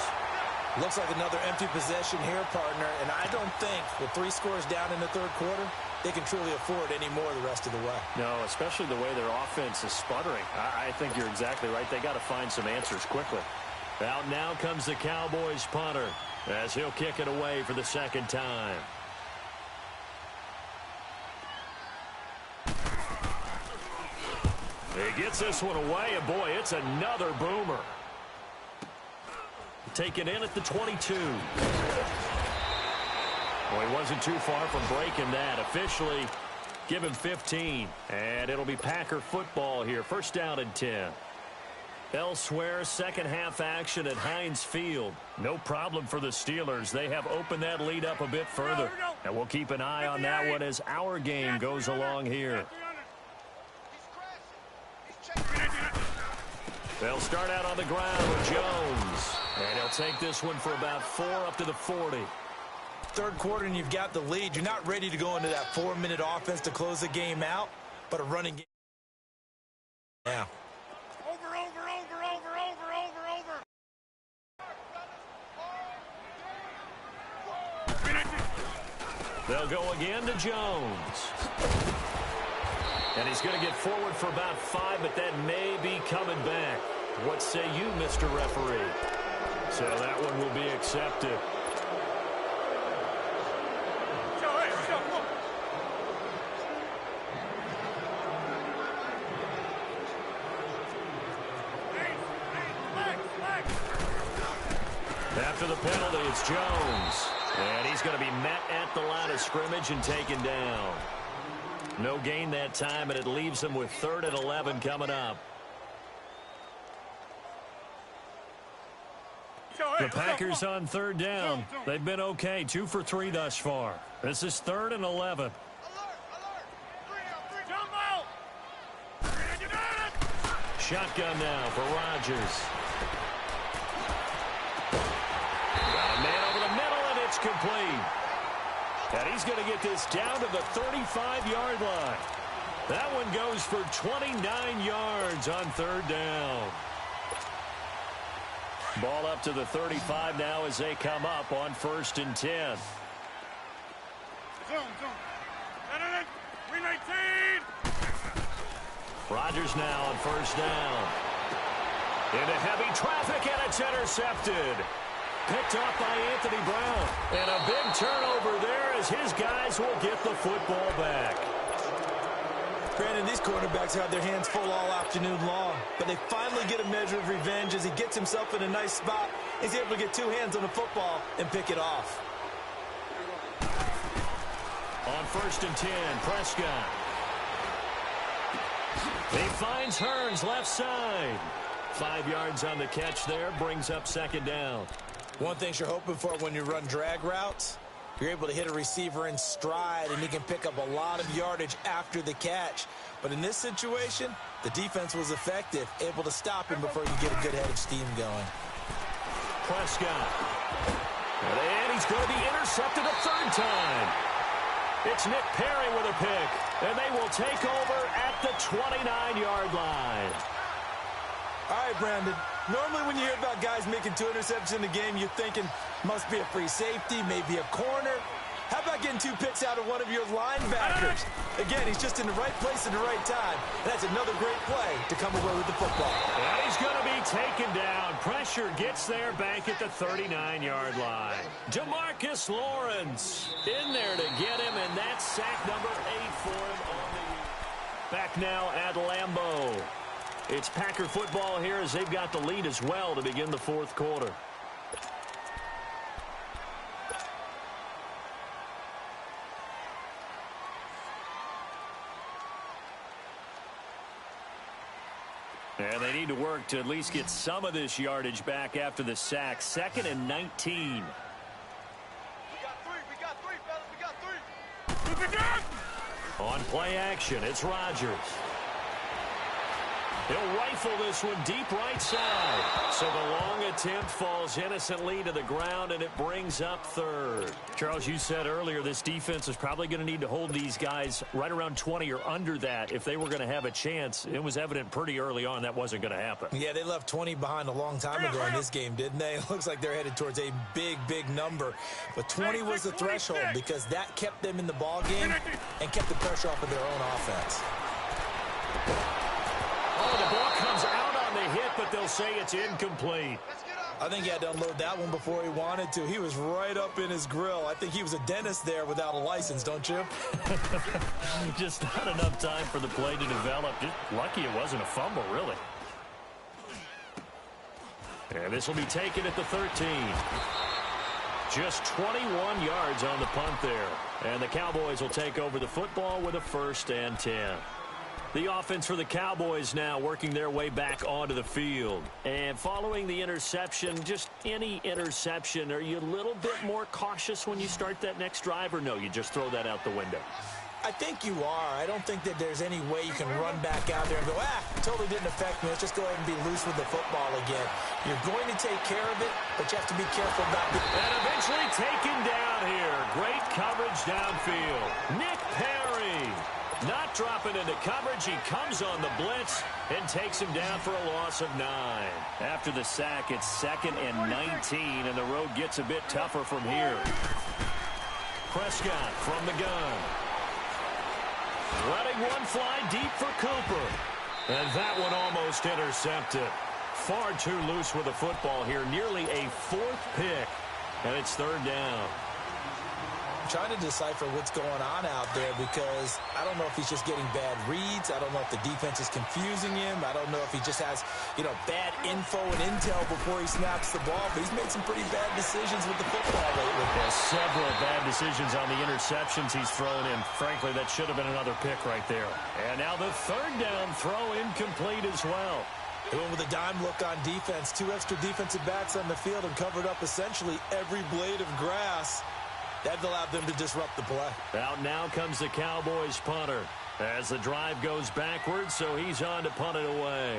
[SPEAKER 4] Looks like another empty possession here, partner, and I don't think with 3 scores down in the 3rd quarter, they can truly afford any more the rest of the way.
[SPEAKER 3] No, especially the way their offense is sputtering. I think you're exactly right. They got to find some answers quickly. Out now comes the Cowboys punter as he'll kick it away for the 2nd time. He gets this one away, and boy, it's another boomer. Taken in at the 22. Well, he wasn't too far from breaking that. Officially, give him 15. And it'll be Packer football here. 1st down and 10. Elsewhere, 2nd half action at Heinz Field. No problem for the Steelers. They have opened that lead up a bit further. And we'll keep an eye on that one as our game goes along here. They'll start out on the ground with Jones. And he'll take this one for about 4 up to the 40.
[SPEAKER 4] 3rd quarter and you've got the lead. You're not ready to go into that 4-minute offense to close the game out, but a running game. Yeah.
[SPEAKER 1] Over.
[SPEAKER 3] They'll go again to Jones. And he's going to get forward for about 5, but that may be coming back. What say you, Mr. Referee? So that one will be accepted. After the penalty, it's Jones. And he's going to be met at the line of scrimmage and taken down. No gain that time, and it leaves him with 3rd and 11 coming up. The Packers on 3rd down. They've been okay, 2 for 3 thus far. This is 3rd and 11. Shotgun now for Rodgers. Got a man over the middle, and it's complete. And he's going to get this down to the 35-yard line. That one goes for 29 yards on 3rd down. Ball up to the 35 now as they come up on 1st and 10. Rodgers now on 1st down. Into heavy traffic, and it's intercepted. Picked off by Anthony Brown. And a big turnover there as his guys will get the football back.
[SPEAKER 4] Granted, these quarterbacks have their hands full all afternoon long, but they finally get a measure of revenge as he gets himself in a nice spot. He's able to get 2 hands on the football and pick it off.
[SPEAKER 3] On 1st and 10, Prescott. He finds Hearns left side. 5 yards on the catch there, brings up 2nd down.
[SPEAKER 4] One thing you're hoping for when you run drag routes, you're able to hit a receiver in stride, and he can pick up a lot of yardage after the catch. But in this situation, the defense was effective, able to stop him before you get a good head of steam going.
[SPEAKER 3] Prescott. And he's going to be intercepted a 3rd time. It's Nick Perry with a pick, and they will take over at the 29-yard line.
[SPEAKER 4] All right, Brandon. Normally when you hear about guys making 2 interceptions in a game, you're thinking must be a free safety, maybe a corner. How about getting 2 picks out of one of your linebackers? Again, he's just in the right place at the right time. And that's another great play to come away with the football.
[SPEAKER 3] And he's going to be taken down. Pressure gets there back at the 39-yard line. DeMarcus Lawrence in there to get him, and that's sack number 8 for him on the year. Back now at Lambeau. It's Packer football here as they've got the lead as well to begin the 4th quarter. And they need to work to at least get some of this yardage back after the sack. 2nd and 19.
[SPEAKER 1] We got 3. We got 3, fellas. We got 3.
[SPEAKER 3] On play action, it's Rodgers. He'll rifle this one deep right side. So the long attempt falls innocently to the ground, and it brings up 3rd. Charles, you said earlier this defense is probably going to need to hold these guys right around 20 or under that if they were going to have a chance. It was evident pretty early on that wasn't going to happen.
[SPEAKER 4] Yeah, they left 20 behind a long time ago in this game, didn't they? It looks like they're headed towards a big, big number. But 20 was the threshold because that kept them in the ball game and kept the pressure off of their own offense.
[SPEAKER 3] Oh, the ball comes out on the hit, but they'll say it's incomplete.
[SPEAKER 4] I think he had to unload that one before he wanted to. He was right up in his grill. I think he was a dentist there without a license, don't you?
[SPEAKER 3] Just not enough time for the play to develop. Just lucky it wasn't a fumble, really. And this will be taken at the 13. Just 21 yards on the punt there. And the Cowboys will take over the football with a 1st and 10. The offense for the Cowboys now working their way back onto the field. And following the interception, just any interception, are you a little bit more cautious when you start that next drive, or no, you just throw that out the window?
[SPEAKER 4] I think you are. I don't think that there's any way you can run back out there and go, totally didn't affect me. Let's just go ahead and be loose with the football again. You're going to take care of it, but you have to be careful about it.
[SPEAKER 3] And eventually taken down here. Great coverage downfield. Nick Perry. Not dropping into coverage. He comes on the blitz and takes him down for a loss of 9. After the sack, it's 2nd and 19, and the road gets a bit tougher from here. Prescott from the gun. Letting one fly deep for Cooper. And that one almost intercepted. Far too loose with the football here. Nearly a 4th pick. And it's 3rd down.
[SPEAKER 4] I'm trying to decipher what's going on out there because I don't know if he's just getting bad reads. I don't know if the defense is confusing him. I don't know if he just has, bad info and intel before he snaps the ball. But he's made some pretty bad decisions with the football lately.
[SPEAKER 3] Yeah, several bad decisions on the interceptions he's thrown in. Frankly, that should have been another pick right there. And now the 3rd down throw incomplete as well.
[SPEAKER 4] They went with a dime look on defense. 2 extra defensive backs on the field and covered up essentially every blade of grass. That allowed them to disrupt the play.
[SPEAKER 3] Out now comes the Cowboys punter as the drive goes backwards, so he's on to punt it away.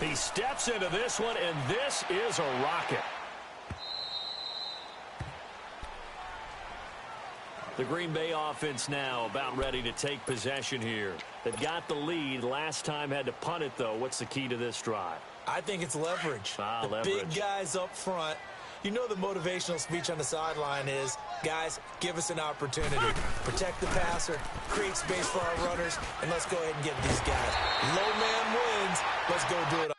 [SPEAKER 3] He steps into this one, and this is a rocket. The Green Bay offense now about ready to take possession here. They've got the lead. Last time had to punt it, though. What's the key to this drive?
[SPEAKER 4] I think it's leverage.
[SPEAKER 3] Leverage.
[SPEAKER 4] Big guys up front. You know the motivational speech on the sideline is, guys, give us an opportunity. Protect the passer, create space for our runners, and let's go ahead and get these guys. Low man wins. Let's go do it.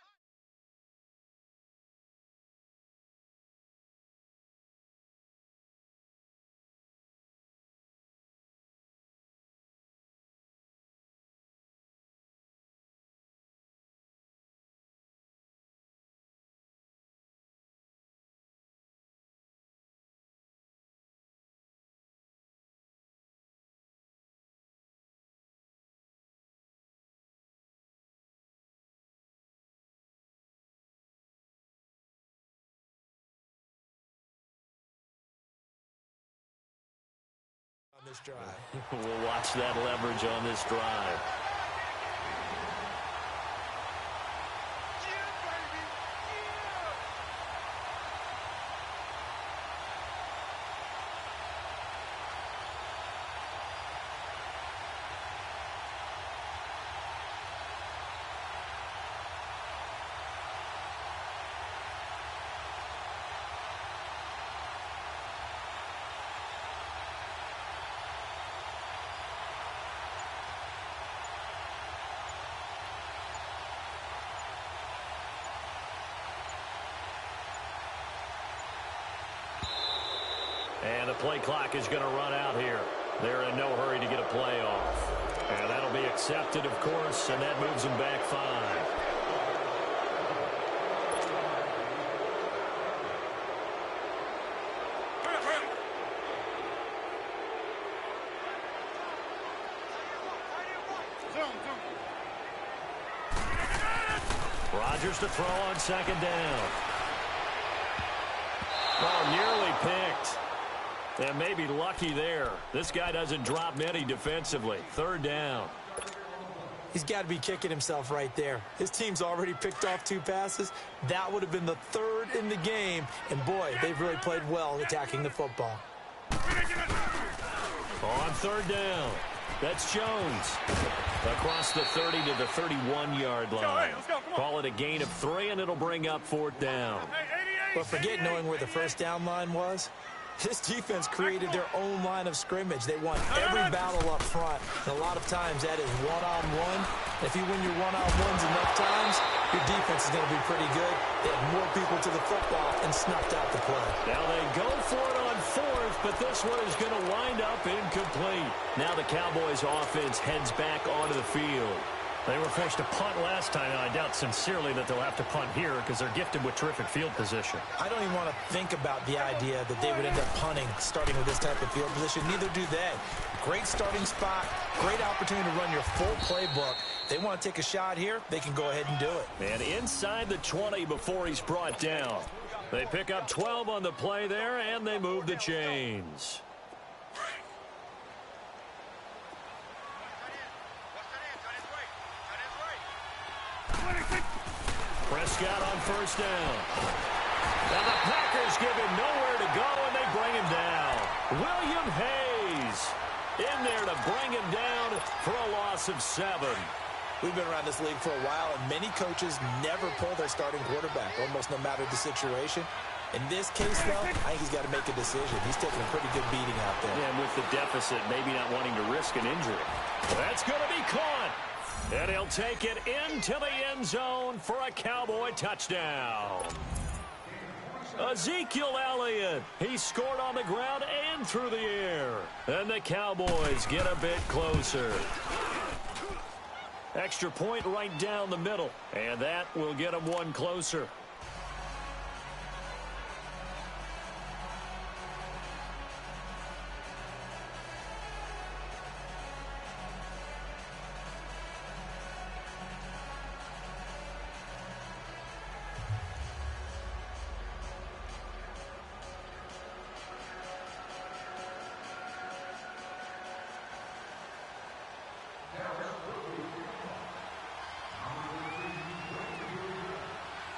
[SPEAKER 4] this drive.
[SPEAKER 3] We'll watch that leverage on this drive. And the play clock is going to run out here. They're in no hurry to get a play off. And that'll be accepted, of course, and that moves them back 5. Rodgers to throw on 2nd down. Oh, nearly picked. And maybe lucky there. This guy doesn't drop many defensively. 3rd down.
[SPEAKER 4] He's got to be kicking himself right there. His team's already picked off 2 passes. That would have been the 3rd in the game. And, boy, they've really played well attacking the football.
[SPEAKER 3] On 3rd down, that's Jones. Across the 30 to the 31-yard line. Call it a gain of 3, and it'll bring up 4th down.
[SPEAKER 4] But forget knowing where the 1st down line was. This defense created their own line of scrimmage. They won every battle up front. And a lot of times that is one-on-one. And if you win your one-on-ones enough times, your defense is going to be pretty good. They had more people to the football and snuffed out the play.
[SPEAKER 3] Now they go for it on 4th, but this one is going to wind up incomplete. Now the Cowboys offense heads back onto the field. They were forced to punt last time, and I doubt sincerely that they'll have to punt here because they're gifted with terrific field position.
[SPEAKER 4] I don't even want to think about the idea that they would end up punting starting with this type of field position. Neither do they. Great starting spot, great opportunity to run your full playbook. They want to take a shot here, they can go ahead and do it.
[SPEAKER 3] And inside the 20 before he's brought down. They pick up 12 on the play there, and they move the chains. Prescott on 1st down. And the Packers give him nowhere to go, and they bring him down. William Hayes in there to bring him down for a loss of 7.
[SPEAKER 4] We've been around this league for a while, and many coaches never pull their starting quarterback, almost no matter the situation. In this case, though, I think he's got to make a decision. He's taking a pretty good beating out there.
[SPEAKER 3] Yeah, and with the deficit, maybe not wanting to risk an injury. That's going to be caught. And he'll take it into the end zone for a Cowboy touchdown. Ezekiel Elliott. He scored on the ground and through the air. And the Cowboys get a bit closer. Extra point right down the middle. And that will get them one closer.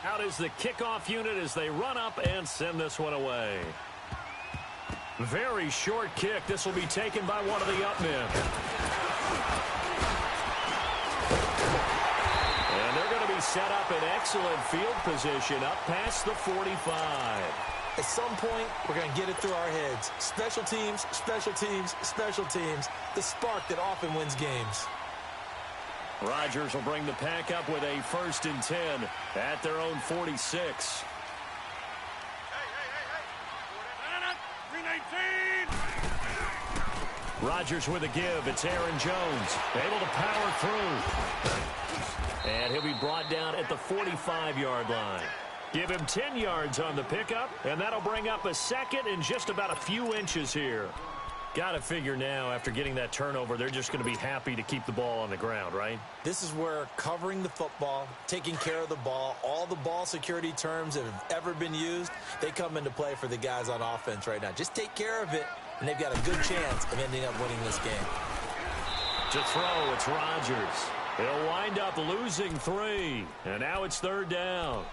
[SPEAKER 3] Out is the kickoff unit as they run up and send this one away. Very short kick. This will be taken by one of the up men. And they're going to be set up in excellent field position up past the 45.
[SPEAKER 4] At some point, we're going to get it through our heads. Special teams, special teams, special teams. The spark that often wins games.
[SPEAKER 3] Rodgers will bring the pack up with a 1st and 10 at their own 46. Rodgers with a give. It's Aaron Jones. Able to power through. And he'll be brought down at the 45-yard line. Give him 10 yards on the pickup, and that'll bring up a 2nd and just about a few inches here. Got to figure now, after getting that turnover, they're just going to be happy to keep the ball on the ground, right?
[SPEAKER 4] This is where covering the football, taking care of the ball, all the ball security terms that have ever been used, they come into play for the guys on offense right now. Just take care of it, and they've got a good chance of ending up winning this game.
[SPEAKER 3] To throw, it's Rodgers. He'll wind up losing 3, and now it's 3rd down.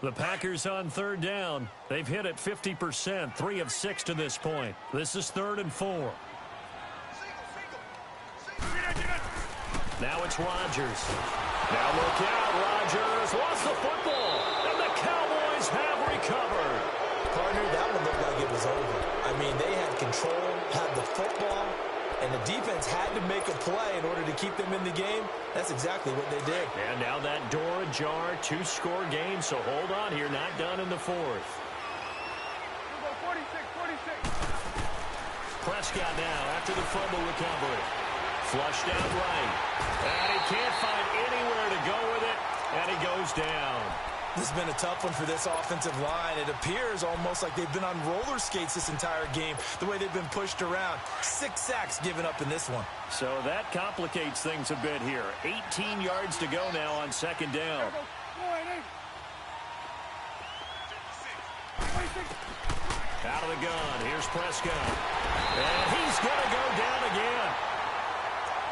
[SPEAKER 3] The Packers on 3rd down. They've hit it 50%, 3 of 6 to this point. This is 3rd and 4. Now it's Rodgers. Now look out, Rodgers lost the football, and the Cowboys have recovered.
[SPEAKER 4] Partner, that one looked like it was over. I mean, they had control, had the football, and the defense had to make a play in order to keep them in the game. That's exactly what they did.
[SPEAKER 3] And now that door ajar, 2-score game, so hold on here, not done in the 4th.
[SPEAKER 1] 46.
[SPEAKER 3] Prescott now after the fumble recovery. Flushed out right. And he can't find anywhere to go with it, and he goes down.
[SPEAKER 4] This has been a tough one for this offensive line. It appears almost like they've been on roller skates this entire game, the way they've been pushed around. 6 sacks given up in this one.
[SPEAKER 3] So that complicates things a bit here. 18 yards to go now on 2nd down. Out of the gun. Here's Prescott. And he's going to go down again.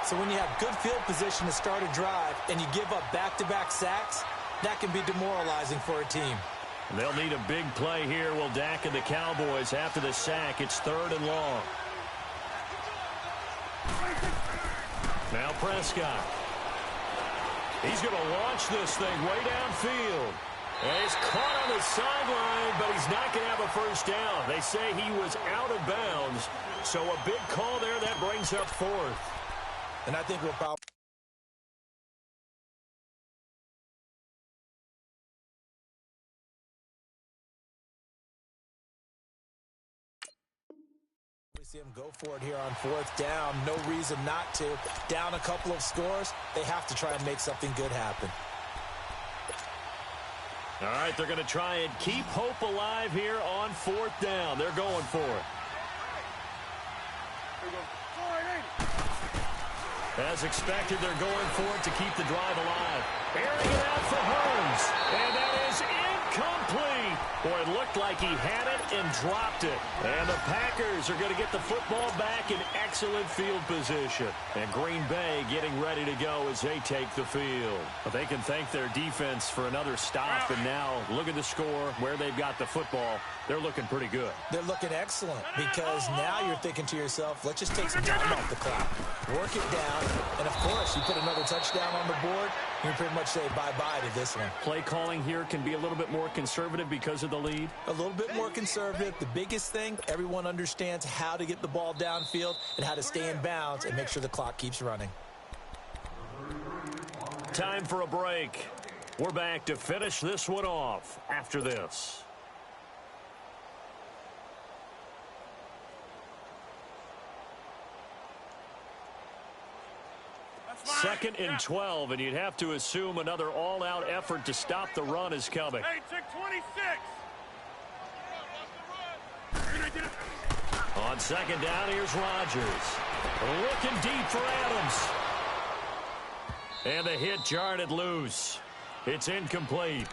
[SPEAKER 4] So when you have good field position to start a drive and you give up back-to-back sacks, that can be demoralizing for a team.
[SPEAKER 3] They'll need a big play here. Will Dak and the Cowboys after the sack. It's 3rd and long. Now Prescott. He's going to launch this thing way downfield. And he's caught on the sideline, but he's not going to have a first down. They say he was out of bounds. So a big call there. That brings up 4th.
[SPEAKER 4] And I think we'll probably see him go for it here on 4th down. No reason not to. Down a couple of scores, they have to try and make something good happen.
[SPEAKER 3] All right, they're going to try and keep hope alive here on 4th down. They're going for it. As expected, they're going for it to keep the drive alive. Airing it out for Holmes. And that is incomplete. Boy, it looked like he had it and dropped it. And the Packers are going to get the football back in excellent field position. And Green Bay getting ready to go as they take the field. But they can thank their defense for another stop. And now look at the score, where they've got the football. They're looking pretty good.
[SPEAKER 4] They're looking excellent because now you're thinking to yourself, let's just take some time off the clock. Work it down. And, of course, you put another touchdown on the board, you can pretty much say bye-bye to this one.
[SPEAKER 3] Play calling here can be a little bit more conservative because of the lead.
[SPEAKER 4] A little bit more conservative. The biggest thing, everyone understands how to get the ball downfield and how to stay in bounds and make sure the clock keeps running.
[SPEAKER 3] Time for a break. We're back to finish this one off after this. Second and 12, and you'd have to assume another all-out effort to stop the run is coming.
[SPEAKER 1] Hey, check 26.
[SPEAKER 3] On 2nd down, here's Rodgers. Looking deep for Adams. And the hit jarred it loose. It's incomplete.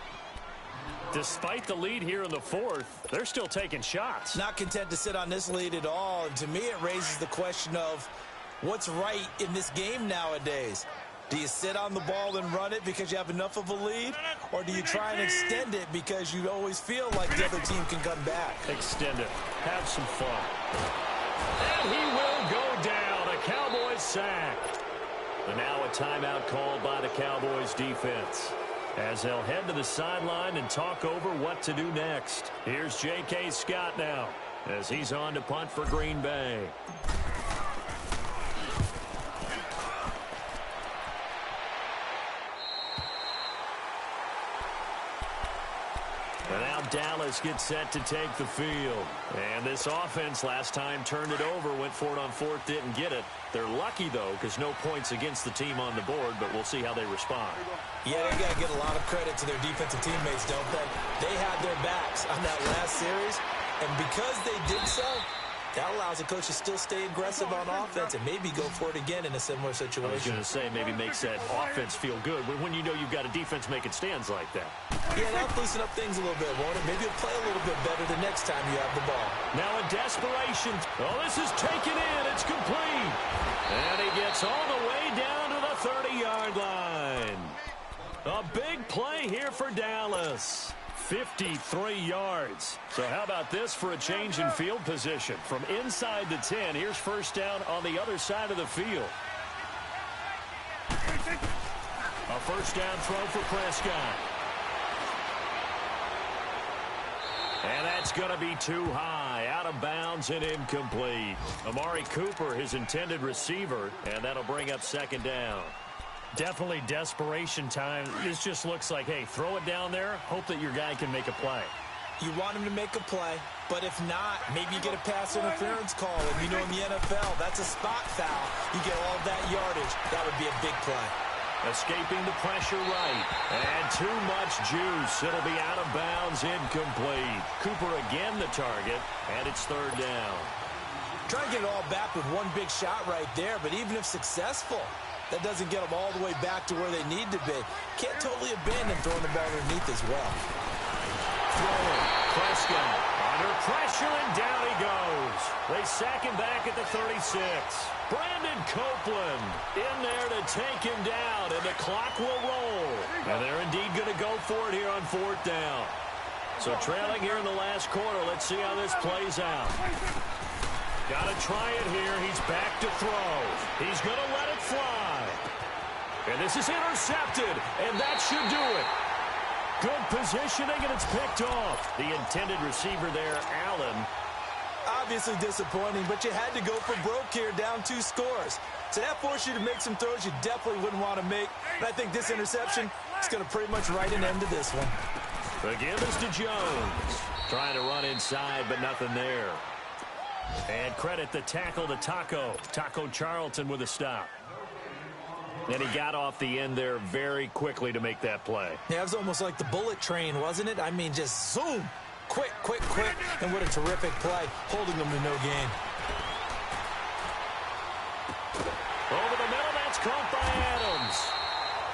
[SPEAKER 3] Despite the lead here in the 4th, they're still taking shots.
[SPEAKER 4] Not content to sit on this lead at all. And to me, it raises the question of what's right in this game nowadays. Do you sit on the ball and run it because you have enough of a lead? Or do you try and extend it because you always feel like the other team can come back?
[SPEAKER 3] Extend it. Have some fun. And he will go down. A Cowboys sack. And now a timeout called by the Cowboys defense, as they'll head to the sideline and talk over what to do next. Here's J.K. Scott now, as he's on to punt for Green Bay. And now Dallas gets set to take the field. And this offense last time turned it over, went for it on 4th, didn't get it. They're lucky, though, because no points against the team on the board, but we'll see how they respond.
[SPEAKER 4] Yeah, they got to get a lot of credit to their defensive teammates, don't they? They had their backs on that last series, and because they did so, That allows the coach to still stay aggressive on offense and maybe go for it again in a similar situation.
[SPEAKER 3] I was going to say, maybe makes that offense feel good when you know you've got a defense making stands like that.
[SPEAKER 4] Yeah, that'll loosen up things a little bit, won't it? Maybe you'll play a little bit better the next time you have the ball.
[SPEAKER 3] Now in desperation. Oh, this is taken in. It's complete. And he gets all the way down to the 30-yard line. A big play here for Dallas. 53 yards. So how about this for a change in field position? From inside the 10, here's first down on the other side of the field. A first down throw for Prescott. And that's going to be too high, out of bounds and incomplete. Amari Cooper, his intended receiver, and that'll bring up second down. Definitely desperation time. This just looks like, hey, throw it down there, hope that your guy can make a play.
[SPEAKER 4] You want him to make a play, but if not, maybe you get a pass interference call. And you know in the NFL, that's a spot foul. You get all of that yardage. That would be a big play.
[SPEAKER 3] Escaping the pressure right. And too much juice. It'll be out of bounds, incomplete. Cooper again the target, and it's third down.
[SPEAKER 4] Trying to get it all back with one big shot right there, but even if successful, that doesn't get them all the way back to where they need to be. Can't totally abandon throwing the ball underneath as well.
[SPEAKER 3] Throwing. Prescott under pressure, and down he goes. They sack him back at the 36. Brandon Copeland in there to take him down, and the clock will roll. And they're indeed going to go for it here on fourth down. So trailing here in the last quarter, let's see how this plays out. Got to try it here. He's back to throw. He's going to let it fly. And this is intercepted, and that should do it. Good positioning, and it's picked off. The intended receiver there, Allen.
[SPEAKER 4] Obviously disappointing, but you had to go for broke here, down 2 scores. So that forced you to make some throws you definitely wouldn't want to make. And I think this interception is going to pretty much write an end to this one.
[SPEAKER 3] The give is to Jones. Trying to run inside, but nothing there. And credit the tackle to Taco Charlton with a stop. And he got off the end there very quickly to make that play.
[SPEAKER 4] Yeah, it was almost like the bullet train, wasn't it? I mean, just zoom. Quick, quick, quick. And what a terrific play, holding them to no gain.
[SPEAKER 3] Over the middle, that's caught by Adams.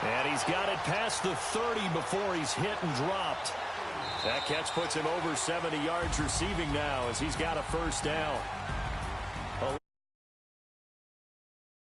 [SPEAKER 3] And he's got it past the 30 before he's hit and dropped. That catch puts him over 70 yards receiving now as he's got a first down.